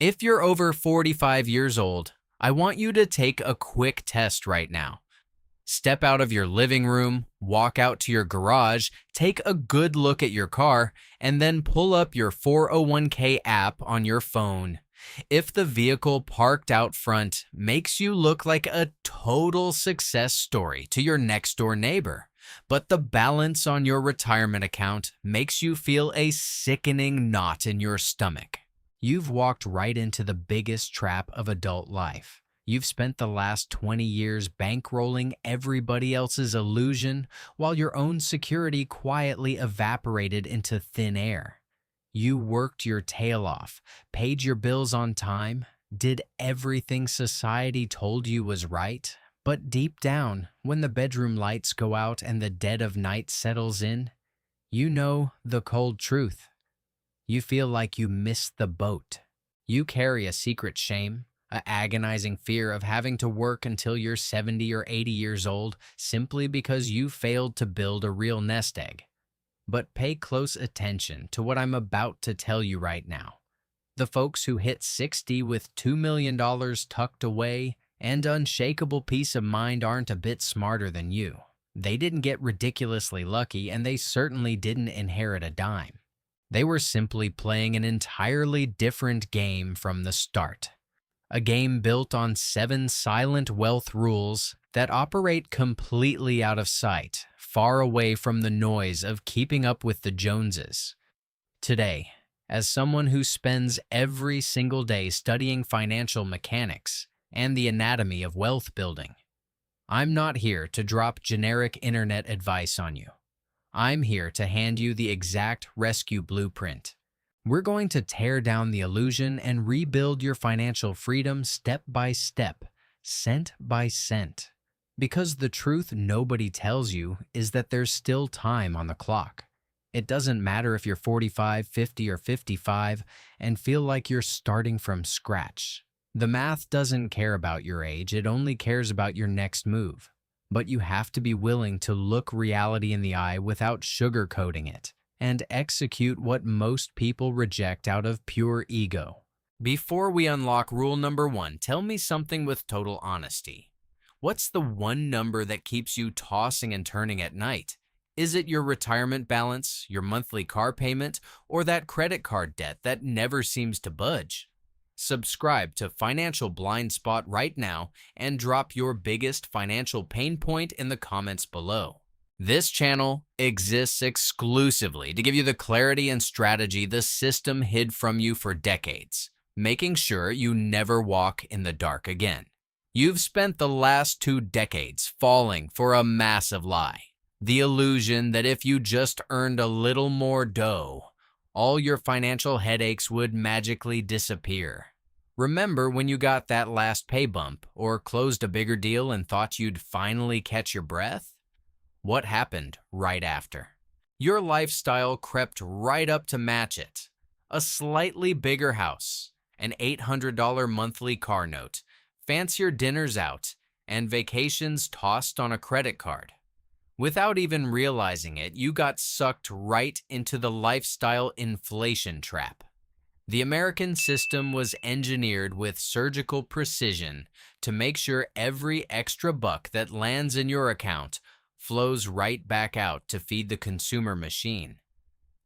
If you're over 45 years old, I want you to take a quick test right now. Step out of your living room, walk out to your garage, take a good look at your car, and then pull up your 401k app on your phone. If the vehicle parked out front makes you look like a total success story to your next door neighbor, but the balance on your retirement account makes you feel a sickening knot in your stomach, you've walked right into the biggest trap of adult life. You've spent the last 20 years bankrolling everybody else's illusion while your own security quietly evaporated into thin air. You worked your tail off, paid your bills on time, did everything society told you was right, but deep down, when the bedroom lights go out and the dead of night settles in, you know the cold truth. You feel like you missed the boat. You carry a secret shame, an agonizing fear of having to work until you're 70 or 80 years old simply because you failed to build a real nest egg. But pay close attention to what I'm about to tell you right now. The folks who hit 60 with $2 million tucked away and unshakable peace of mind aren't a bit smarter than you. They didn't get ridiculously lucky, and they certainly didn't inherit a dime. They were simply playing an entirely different game from the start. A game built on 7 silent wealth rules that operate completely out of sight, far away from the noise of keeping up with the Joneses. Today, as someone who spends every single day studying financial mechanics and the anatomy of wealth building, I'm not here to drop generic internet advice on you. I'm here to hand you the exact rescue blueprint. We're going to tear down the illusion and rebuild your financial freedom step by step, cent by cent. Because the truth nobody tells you is that there's still time on the clock. It doesn't matter if you're 45, 50, or 55 and feel like you're starting from scratch. The math doesn't care about your age, it only cares about your next move. But you have to be willing to look reality in the eye without sugarcoating it, and execute what most people reject out of pure ego. Before we unlock rule number 1, tell me something with total honesty. What's the one number that keeps you tossing and turning at night? Is it your retirement balance, your monthly car payment, or that credit card debt that never seems to budge? Subscribe to Financial Blindspot right now and drop your biggest financial pain point in the comments below. This channel exists exclusively to give you the clarity and strategy the system hid from you for decades, making sure you never walk in the dark again. You've spent the last 2 decades falling for a massive lie. The illusion that if you just earned a little more dough, all your financial headaches would magically disappear. Remember when you got that last pay bump or closed a bigger deal and thought you'd finally catch your breath? What happened right after? Your lifestyle crept right up to match it. A slightly bigger house, an $800 monthly car note, fancier dinners out, and vacations tossed on a credit card. Without even realizing it, you got sucked right into the lifestyle inflation trap. The American system was engineered with surgical precision to make sure every extra buck that lands in your account flows right back out to feed the consumer machine.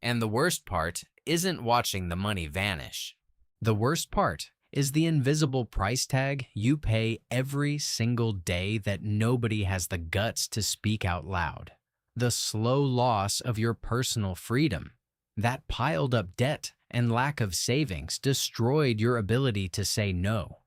And the worst part isn't watching the money vanish. The worst part is the invisible price tag you pay every single day that nobody has the guts to speak out loud. The slow loss of your personal freedom. That piled up debt and lack of savings destroyed your ability to say no.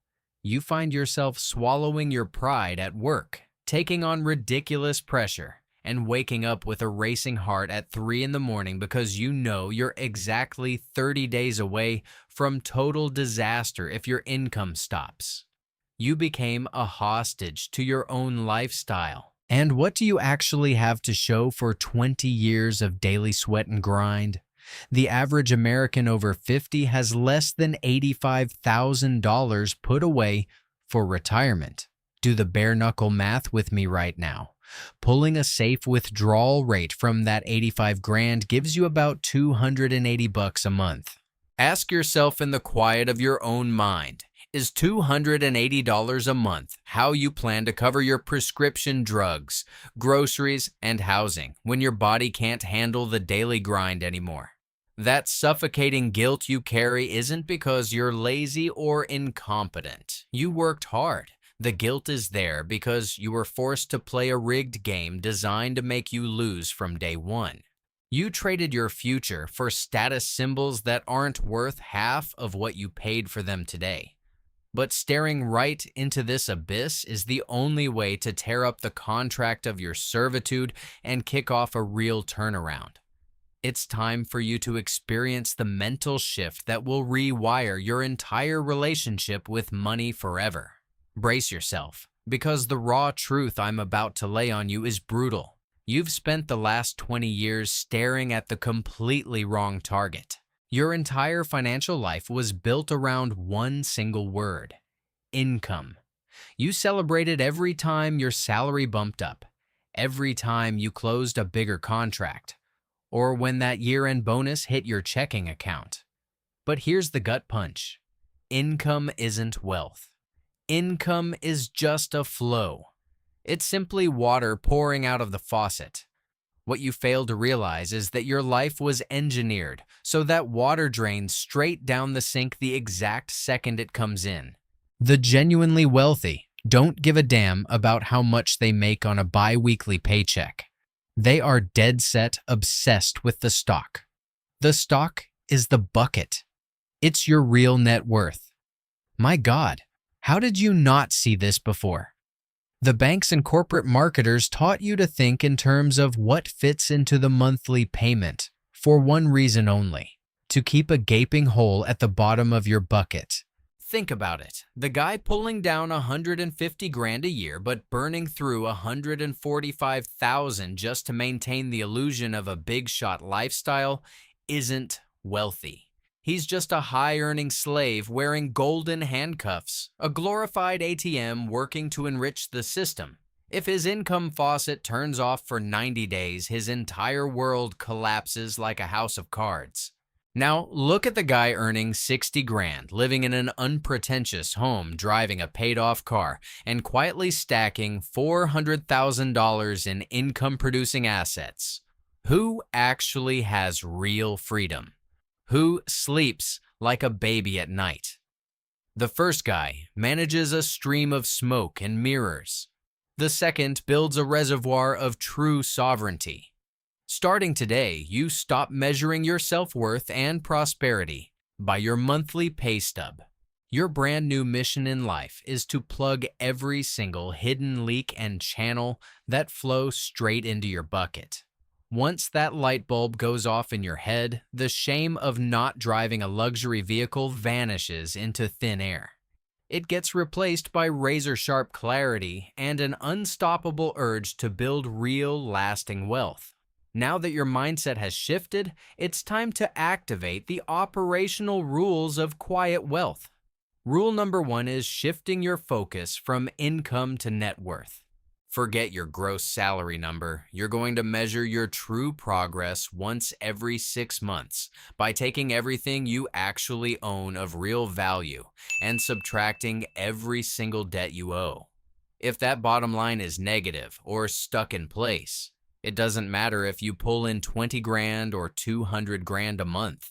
You find yourself swallowing your pride at work, taking on ridiculous pressure, and waking up with a racing heart at 3 in the morning because you know you're exactly 30 days away from total disaster if your income stops. You became a hostage to your own lifestyle. And what do you actually have to show for 20 years of daily sweat and grind? The average American over 50 has less than $85,000 put away for retirement. Do the bare-knuckle math with me right now. Pulling a safe withdrawal rate from that 85 grand gives you about $280 a month. Ask yourself in the quiet of your own mind, is $280 a month how you plan to cover your prescription drugs, groceries, and housing when your body can't handle the daily grind anymore? That suffocating guilt you carry isn't because you're lazy or incompetent. You worked hard. The guilt is there because you were forced to play a rigged game designed to make you lose from day one. You traded your future for status symbols that aren't worth half of what you paid for them today. But staring right into this abyss is the only way to tear up the contract of your servitude and kick off a real turnaround. It's time for you to experience the mental shift that will rewire your entire relationship with money forever. Brace yourself, because the raw truth I'm about to lay on you is brutal. You've spent the last 20 years staring at the completely wrong target. Your entire financial life was built around one single word: income. You celebrated every time your salary bumped up, every time you closed a bigger contract, or when that year-end bonus hit your checking account. But here's the gut punch. Income isn't wealth. Income is just a flow. It's simply water pouring out of the faucet. What you fail to realize is that your life was engineered so that water drains straight down the sink the exact second it comes in. The genuinely wealthy don't give a damn about how much they make on a bi-weekly paycheck. They are dead set obsessed with the stock. The stock is the bucket. It's your real net worth. My God, how did you not see this before? The banks and corporate marketers taught you to think in terms of what fits into the monthly payment for one reason only: to keep a gaping hole at the bottom of your bucket. Think about it. The guy pulling down 150 grand a year but burning through 145,000 just to maintain the illusion of a big shot lifestyle isn't wealthy. He's just a high-earning slave wearing golden handcuffs, a glorified ATM working to enrich the system. If his income faucet turns off for 90 days, his entire world collapses like a house of cards. Now, look at the guy earning 60 grand, living in an unpretentious home, driving a paid-off car, and quietly stacking $400,000 in income-producing assets. Who actually has real freedom? Who sleeps like a baby at night? The first guy manages a stream of smoke and mirrors. The second builds a reservoir of true sovereignty. Starting today, you stop measuring your self-worth and prosperity by your monthly pay stub. Your brand new mission in life is to plug every single hidden leak and channel that flow straight into your bucket. Once that light bulb goes off in your head, the shame of not driving a luxury vehicle vanishes into thin air. It gets replaced by razor-sharp clarity and an unstoppable urge to build real, lasting wealth. Now that your mindset has shifted, it's time to activate the operational rules of quiet wealth. Rule number 1 is shifting your focus from income to net worth. Forget your gross salary number. You're going to measure your true progress once every 6 months by taking everything you actually own of real value and subtracting every single debt you owe. If that bottom line is negative or stuck in place, it doesn't matter if you pull in 20 grand or 200 grand a month.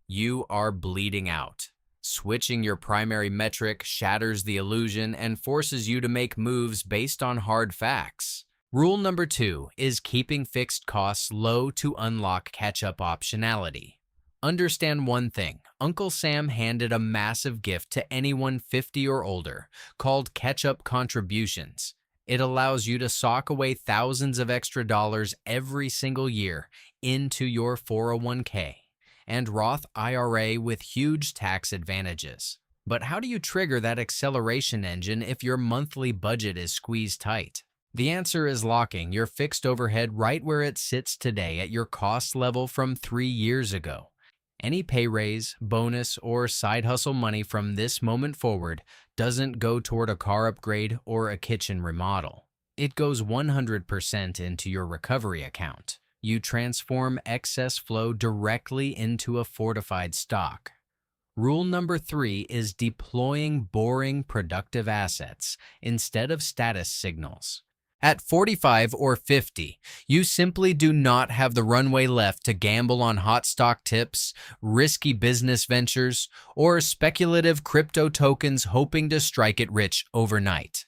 You are bleeding out. Switching your primary metric shatters the illusion and forces you to make moves based on hard facts. Rule number 2 is keeping fixed costs low to unlock catch-up optionality. Understand one thing: Uncle Sam handed a massive gift to anyone 50 or older called catch-up contributions. It allows you to sock away thousands of extra dollars every single year into your 401k and Roth IRA with huge tax advantages. But how do you trigger that acceleration engine if your monthly budget is squeezed tight? The answer is locking your fixed overhead right where it sits today at your cost level from 3 years ago. Any pay raise, bonus, or side hustle money from this moment forward doesn't go toward a car upgrade or a kitchen remodel. It goes 100% into your recovery account. You transform excess flow directly into a fortified stock. Rule number 3 is deploying boring, productive assets instead of status signals. At 45 or 50, you simply do not have the runway left to gamble on hot stock tips, risky business ventures, or speculative crypto tokens hoping to strike it rich overnight.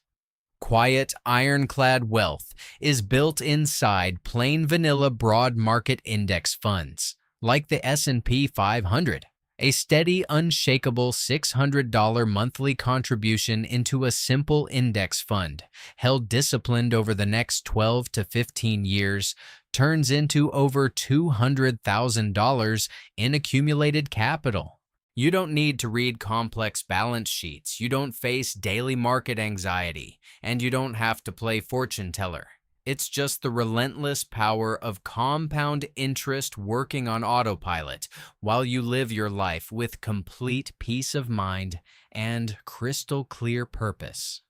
Quiet, ironclad wealth is built inside plain vanilla broad market index funds, like the S&P 500. A steady, unshakable $600 monthly contribution into a simple index fund, held disciplined over the next 12 to 15 years, turns into over $200,000 in accumulated capital. You don't need to read complex balance sheets, you don't face daily market anxiety, and you don't have to play fortune teller. It's just the relentless power of compound interest working on autopilot while you live your life with complete peace of mind and crystal clear purpose.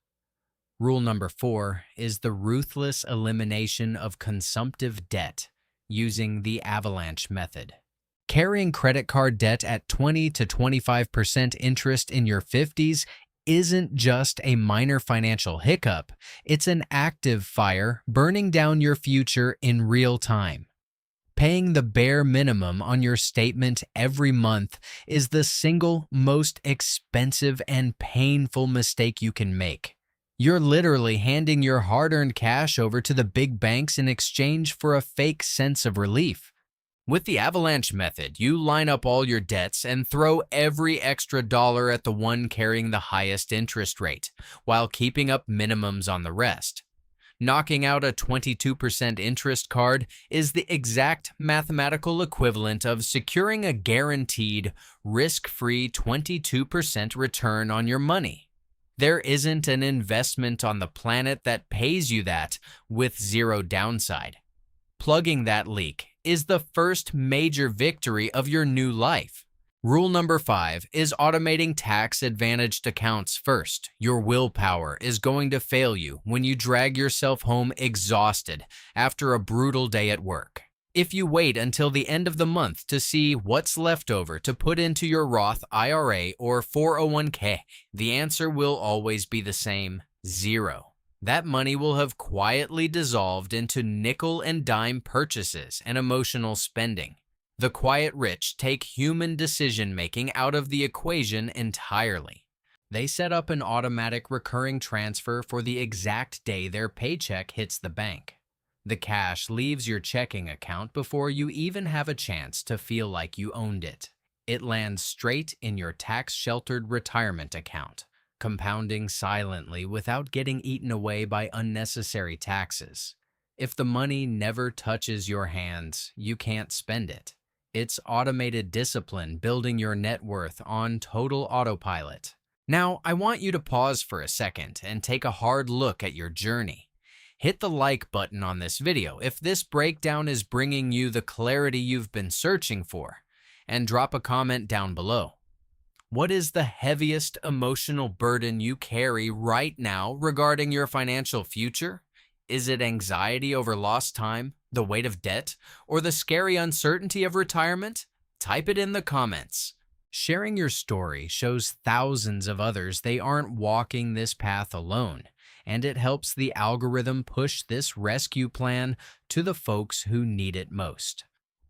Rule number 4 is the ruthless elimination of consumptive debt using the avalanche method. Carrying credit card debt at 20 to 25% interest in your 50s isn't just a minor financial hiccup, it's an active fire burning down your future in real time. Paying the bare minimum on your statement every month is the single most expensive and painful mistake you can make. You're literally handing your hard-earned cash over to the big banks in exchange for a fake sense of relief. With the avalanche method, you line up all your debts and throw every extra dollar at the one carrying the highest interest rate, while keeping up minimums on the rest. Knocking out a 22% interest card is the exact mathematical equivalent of securing a guaranteed, risk-free 22% return on your money. There isn't an investment on the planet that pays you that with zero downside. Plugging that leak is the first major victory of your new life. Rule number 5 is automating tax-advantaged accounts first. Your willpower is going to fail you when you drag yourself home exhausted after a brutal day at work. If you wait until the end of the month to see what's left over to put into your Roth IRA or 401k, the answer will always be the same: zero. That money will have quietly dissolved into nickel and dime purchases and emotional spending. The quiet rich take human decision-making out of the equation entirely. They set up an automatic recurring transfer for the exact day their paycheck hits the bank. The cash leaves your checking account before you even have a chance to feel like you owned it. It lands straight in your tax-sheltered retirement account, compounding silently without getting eaten away by unnecessary taxes. If the money never touches your hands, you can't spend it. It's automated discipline building your net worth on total autopilot. Now, I want you to pause for a second and take a hard look at your journey. Hit the like button on this video if this breakdown is bringing you the clarity you've been searching for, and drop a comment down below. What is the heaviest emotional burden you carry right now regarding your financial future? Is it anxiety over lost time, the weight of debt, or the scary uncertainty of retirement? Type it in the comments. Sharing your story shows thousands of others they aren't walking this path alone, and it helps the algorithm push this rescue plan to the folks who need it most.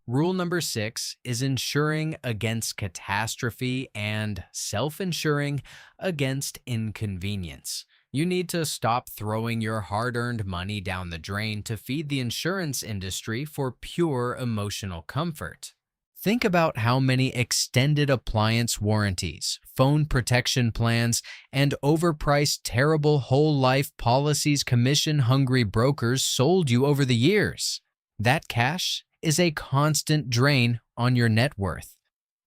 Rule number 6 is insuring against catastrophe and self-insuring against inconvenience. You need to stop throwing your hard-earned money down the drain to feed the insurance industry for pure emotional comfort. Think about how many extended appliance warranties, phone protection plans, and overpriced terrible whole life policies commission-hungry brokers sold you over the years. That cash is a constant drain on your net worth.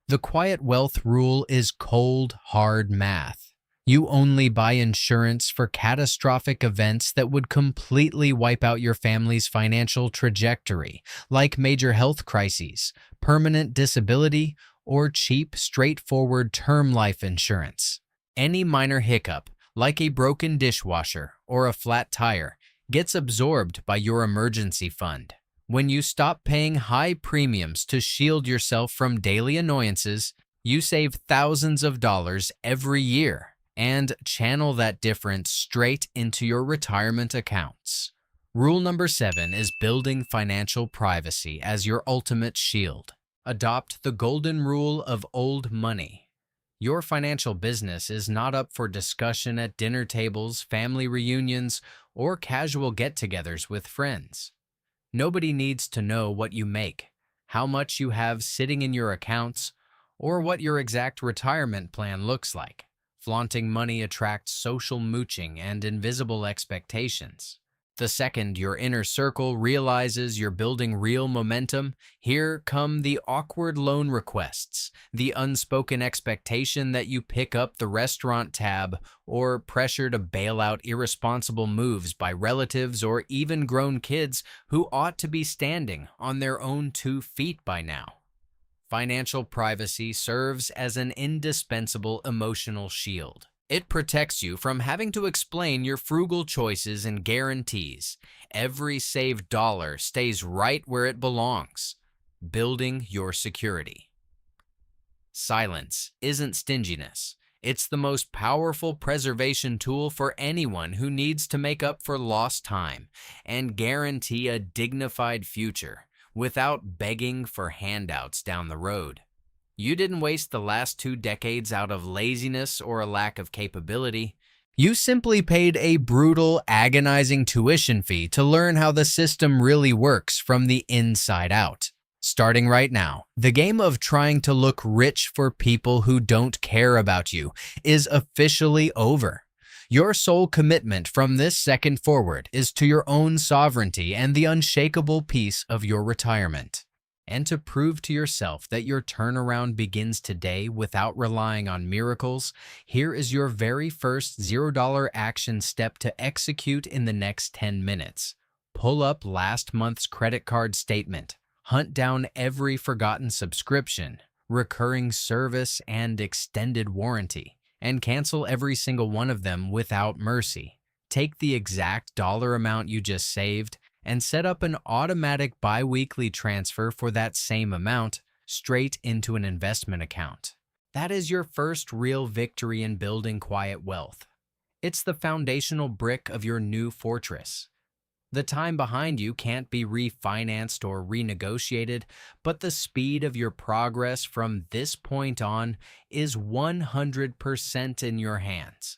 The quiet wealth rule is cold, hard math. You only buy insurance for catastrophic events that would completely wipe out your family's financial trajectory, like major health crises, permanent disability, or cheap, straightforward term life insurance. Any minor hiccup, like a broken dishwasher or a flat tire, gets absorbed by your emergency fund. When you stop paying high premiums to shield yourself from daily annoyances, You save thousands of dollars every year and channel that difference straight into your retirement accounts. Rule number 7 is building financial privacy as your ultimate shield. Adopt the golden rule of old money. Your financial business is not up for discussion at dinner tables, family reunions, or casual get-togethers with friends. Nobody needs to know what you make, how much you have sitting in your accounts, or what your exact retirement plan looks like. Flaunting money attracts social mooching and invisible expectations. The second your inner circle realizes you're building real momentum, here come the awkward loan requests, the unspoken expectation that you pick up the restaurant tab, or pressure to bail out irresponsible moves by relatives or even grown kids who ought to be standing on their own 2 feet by now. Financial privacy serves as an indispensable emotional shield. It protects you from having to explain your frugal choices and guarantees. Every saved dollar stays right where it belongs, building your security. Silence isn't stinginess. It's the most powerful preservation tool for anyone who needs to make up for lost time and guarantee a dignified future without begging for handouts down the road. You didn't waste the last 2 decades out of laziness or a lack of capability. You simply paid a brutal, agonizing tuition fee to learn how the system really works from the inside out. Starting right now, the game of trying to look rich for people who don't care about you is officially over. Your sole commitment from this second forward is to your own sovereignty and the unshakable peace of your retirement. And to prove to yourself that your turnaround begins today without relying on miracles, here is your very first $0 action step to execute in the next 10 minutes. Pull up last month's credit card statement, hunt down every forgotten subscription, recurring service, and extended warranty, and cancel every single one of them without mercy. Take the exact dollar amount you just saved and set up an automatic bi-weekly transfer for that same amount straight into an investment account. That is your first real victory in building quiet wealth. It's the foundational brick of your new fortress. The time behind you can't be refinanced or renegotiated, but the speed of your progress from this point on is 100% in your hands.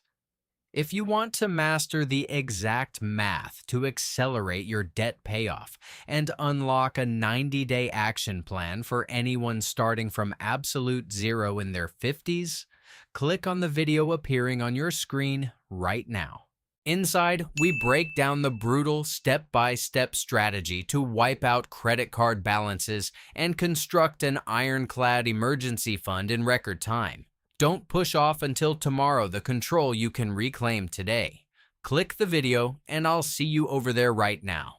If you want to master the exact math to accelerate your debt payoff and unlock a 90-day action plan for anyone starting from absolute zero in their 50s, click on the video appearing on your screen right now. Inside, we break down the brutal step-by-step strategy to wipe out credit card balances and construct an ironclad emergency fund in record time. Don't push off until tomorrow the control you can reclaim today. Click the video and I'll see you over there right now.